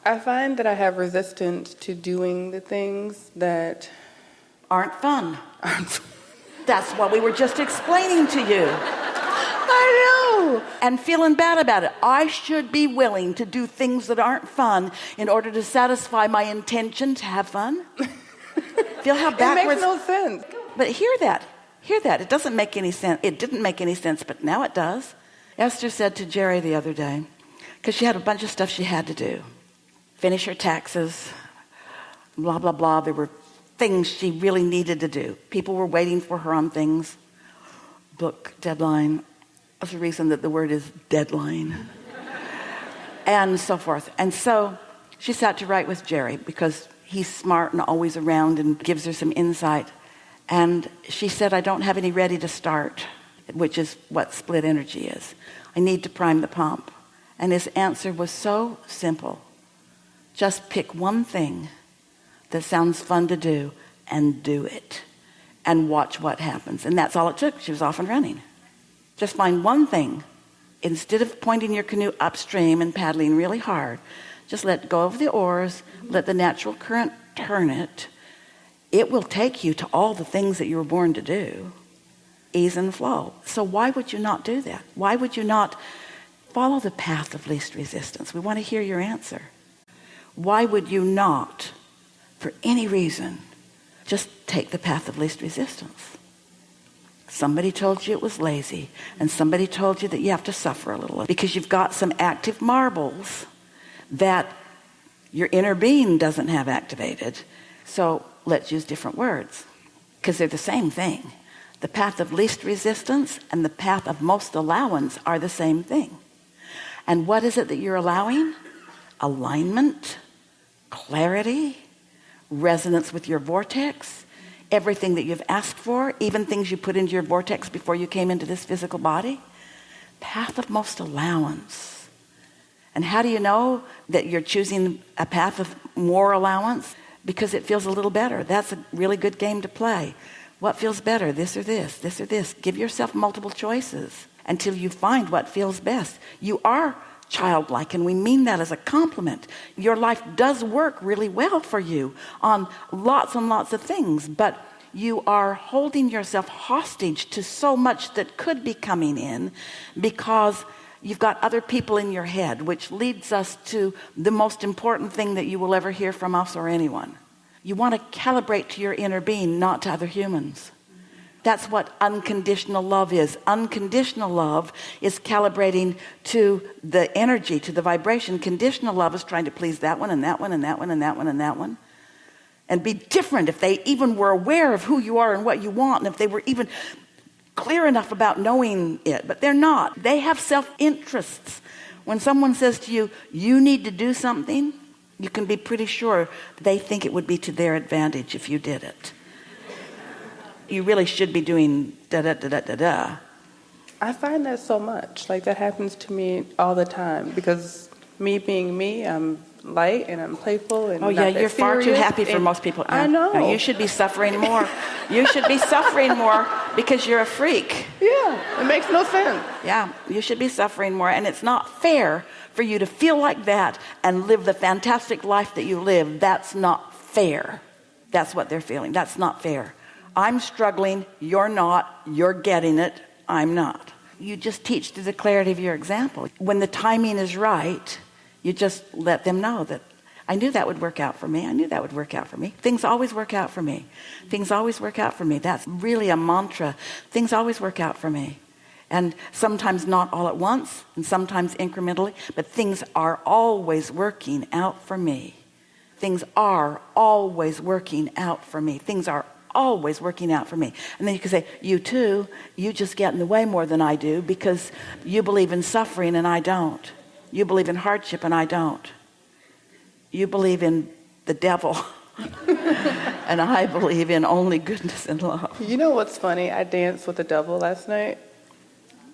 I find that I have resistance to doing the things that aren't fun. That's what we were just explaining to you. I know. And feeling bad about it. I should be willing to do things that aren't fun in order to satisfy my intention to have fun. Feel how backwards. It makes no sense. But hear that. It doesn't make any sense. It didn't make any sense, but now it does. Esther said to Jerry the other day, because she had a bunch of stuff she had to do. Finish her taxes, blah, blah, blah. There were things she really needed to do. People were waiting for her on things. Book deadline. That's the reason that the word is deadline. And so forth. And so she sat to write with Jerry because he's smart and always around and gives her some insight. And she said, I don't have any ready to start, which is what split energy is. I need to prime the pump. And his answer was so simple. Just pick one thing that sounds fun to do and do it. And watch what happens. And that's all it took. She was off and running. Just find one thing. Instead of pointing your canoe upstream and paddling really hard, just let go of the oars, let the natural current turn it. It will take you to all the things that you were born to do. Ease and flow. So why would you not do that? Why would you not follow the path of least resistance? We want to hear your answer. Why would you not, for any reason, just take the path of least resistance? Somebody told you it was lazy, and somebody told you that you have to suffer a little because you've got some active marbles that your inner being doesn't have activated. So let's use different words because they're the same thing. The path of least resistance and the path of most allowance are the same thing. And what is it that you're allowing? Alignment, clarity, resonance with your vortex, everything that you've asked for, even things you put into your vortex before you came into this physical body. Path of most allowance. And how do you know that you're choosing a path of more allowance? Because it feels a little better. That's a really good game to play. What feels better, this or this, this or this? Give yourself multiple choices until you find what feels best. You are childlike, and we mean that as a compliment. Your life does work really well for you on lots and lots of things, but you are holding yourself hostage to so much that could be coming in because you've got other people in your head, which leads us to the most important thing that you will ever hear from us or anyone. You want to calibrate to your inner being, not to other humans. That's what unconditional love is. Unconditional love is calibrating to the energy, to the vibration. Conditional love is trying to please that one and that one and that one and that one and that one. And be different if they even were aware of who you are and what you want, and if they were even clear enough about knowing it. But they're not. They have self-interests. When someone says to you, you need to do something, you can be pretty sure they think it would be to their advantage if you did it. You really should be doing da-da-da-da-da-da. I find that so much. Like, that happens to me all the time because me being me, I'm light and I'm playful and you're far too happy for most people. I know. No, you should be suffering more. You should be suffering more because you're a freak. Yeah, it makes no sense. Yeah, you should be suffering more, and it's not fair for you to feel like that and live the fantastic life that you live. That's not fair. That's what they're feeling. That's not fair. I'm struggling, you're not, you're getting it, I'm not. You just teach through the clarity of your example. When the timing is right, you just let them know that I knew that would work out for me. I knew that would work out for me. Things always work out for me. Things always work out for me. That's really a mantra. Things always work out for me. And sometimes not all at once, and sometimes incrementally, but things are always working out for me. Things are always working out for me. Things are always working out for me. And then you can say, you too, you just get in the way more than I do because you believe in suffering and I don't. You believe in hardship and I don't. You believe in the devil and I believe in only goodness and love. You know what's funny? I danced with the devil last night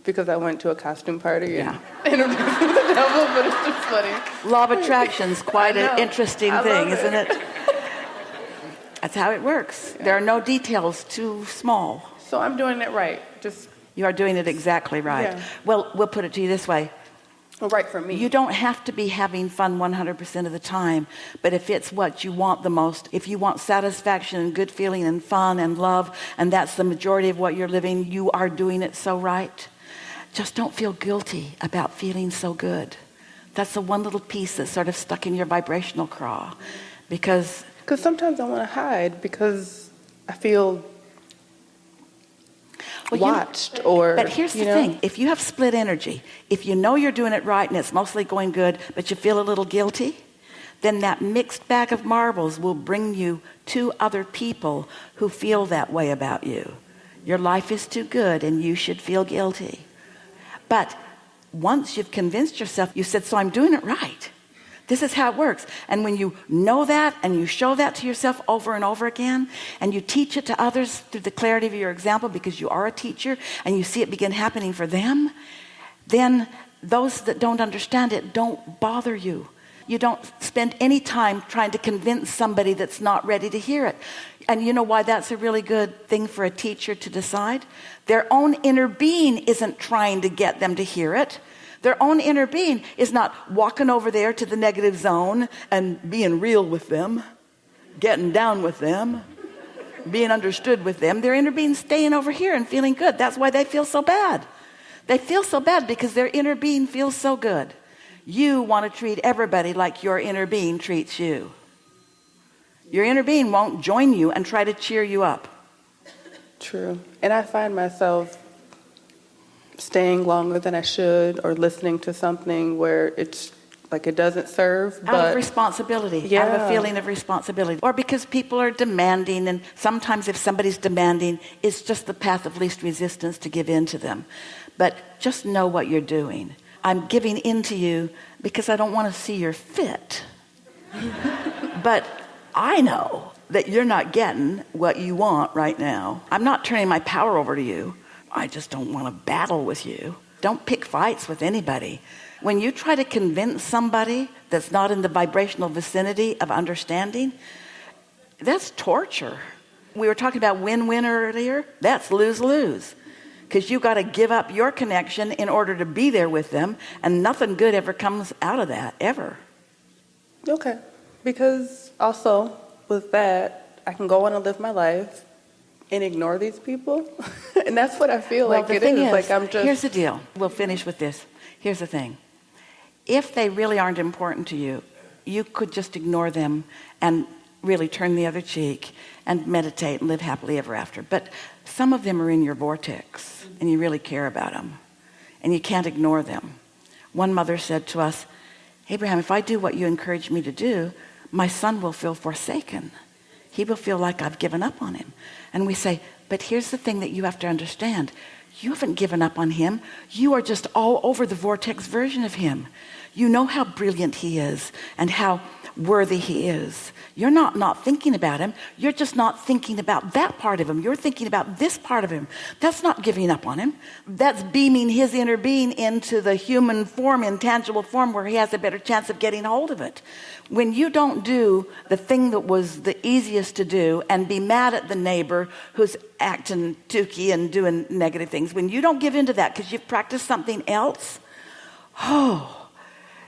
because I went to a costume party and introduced the devil, but it's just funny. Law of attraction's quite an interesting thing, isn't it? That's how it works. Yeah. There are no details too small. So I'm doing it right. You are doing it exactly right. Yeah. Well, we'll put it to you this way. Right, for me. You don't have to be having fun 100% of the time, but if it's what you want the most, if you want satisfaction and good feeling and fun and love, and that's the majority of what you're living, you are doing it so right. Just don't feel guilty about feeling so good. That's the one little piece that's sort of stuck in your vibrational craw, because sometimes I want to hide because I feel watched, but here's the thing. If you have split energy, if you know you're doing it right and it's mostly going good, but you feel a little guilty, then that mixed bag of marbles will bring you to other people who feel that way about you. Your life is too good and you should feel guilty. But once you've convinced yourself, you said, so I'm doing it right. This is how it works. And when you know that and you show that to yourself over and over again, and you teach it to others through the clarity of your example, because you are a teacher and you see it begin happening for them, then those that don't understand it don't bother you. You don't spend any time trying to convince somebody that's not ready to hear it. And you know why that's a really good thing for a teacher to decide? Their own inner being isn't trying to get them to hear it. Their own inner being is not walking over there to the negative zone and being real with them, getting down with them, being understood with them. Their inner being staying over here and feeling good. That's why they feel so bad. They feel so bad because their inner being feels so good. You want to treat everybody like your inner being treats you. Your inner being won't join you and try to cheer you up. True. And I find myself staying longer than I should, or listening to something where it's like it doesn't serve. Out of responsibility, out of a feeling of responsibility. Or because people are demanding, and sometimes if somebody's demanding, it's just the path of least resistance to give in to them. But just know what you're doing. I'm giving in to you because I don't want to see your fit. But I know that you're not getting what you want right now. I'm not turning my power over to you. I just don't want to battle with you. Don't pick fights with anybody. When you try to convince somebody that's not in the vibrational vicinity of understanding, that's torture. We were talking about win-win earlier. That's lose-lose. Because you got to give up your connection in order to be there with them, and nothing good ever comes out of that, ever. Okay. Because also with that, I can go on and live my life and ignore these people. And that's what I feel like it is. Like I'm just... Here's the deal. We'll finish with this. Here's the thing. If they really aren't important to you, you could just ignore them and really turn the other cheek and meditate and live happily ever after. But some of them are in your vortex and you really care about them and you can't ignore them. One mother said to us, Abraham, if I do what you encourage me to do, my son will feel forsaken. He will feel like I've given up on him. And we say, but here's the thing that you have to understand. You haven't given up on him. You are just all over the vortex version of him. You know how brilliant he is and how worthy he is. You're not thinking about him. You're just not thinking about that part of him. You're thinking about this part of him. That's not giving up on him. That's beaming his inner being into the human form, intangible form, where he has a better chance of getting hold of it. When you don't do the thing that was the easiest to do and be mad at the neighbor who's acting tooky and doing negative things, when you don't give into that because you've practiced something else,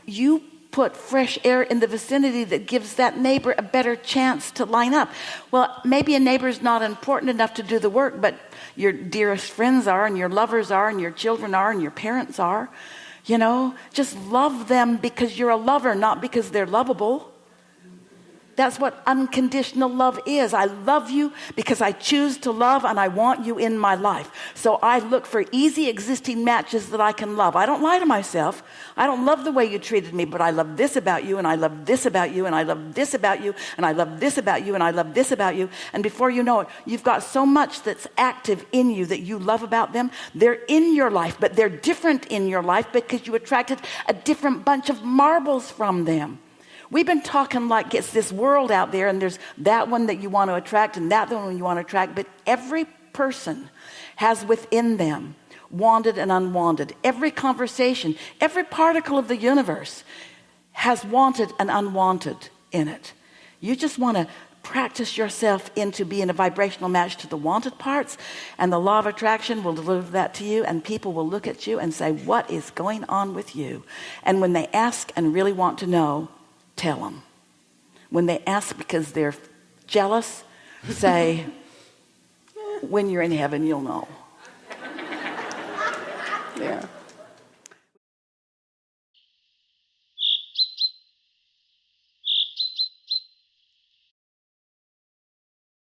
you put fresh air in the vicinity that gives that neighbor a better chance to line up. Well, maybe a neighbor's not important enough to do the work, but your dearest friends are, and your lovers are, and your children are, and your parents are. You know, just love them because you're a lover, not because they're lovable. That's what unconditional love is. I love you because I choose to love and I want you in my life. So I look for easy existing matches that I can love. I don't lie to myself. I don't love the way you treated me, but I love this about you, and I love this about you, and I love this about you, and I love this about you, and I love this about you. And before you know it, you've got so much that's active in you that you love about them. They're in your life, but they're different in your life because you attracted a different bunch of marbles from them. We've been talking like it's this world out there, and there's that one that you want to attract and that one you want to attract, but every person has within them wanted and unwanted. Every conversation, every particle of the universe has wanted and unwanted in it. You just want to practice yourself into being a vibrational match to the wanted parts, and the law of attraction will deliver that to you, and people will look at you and say, what is going on with you? And when they ask and really want to know, tell them. When they ask because they're jealous, say, when you're in heaven, you'll know. Yeah.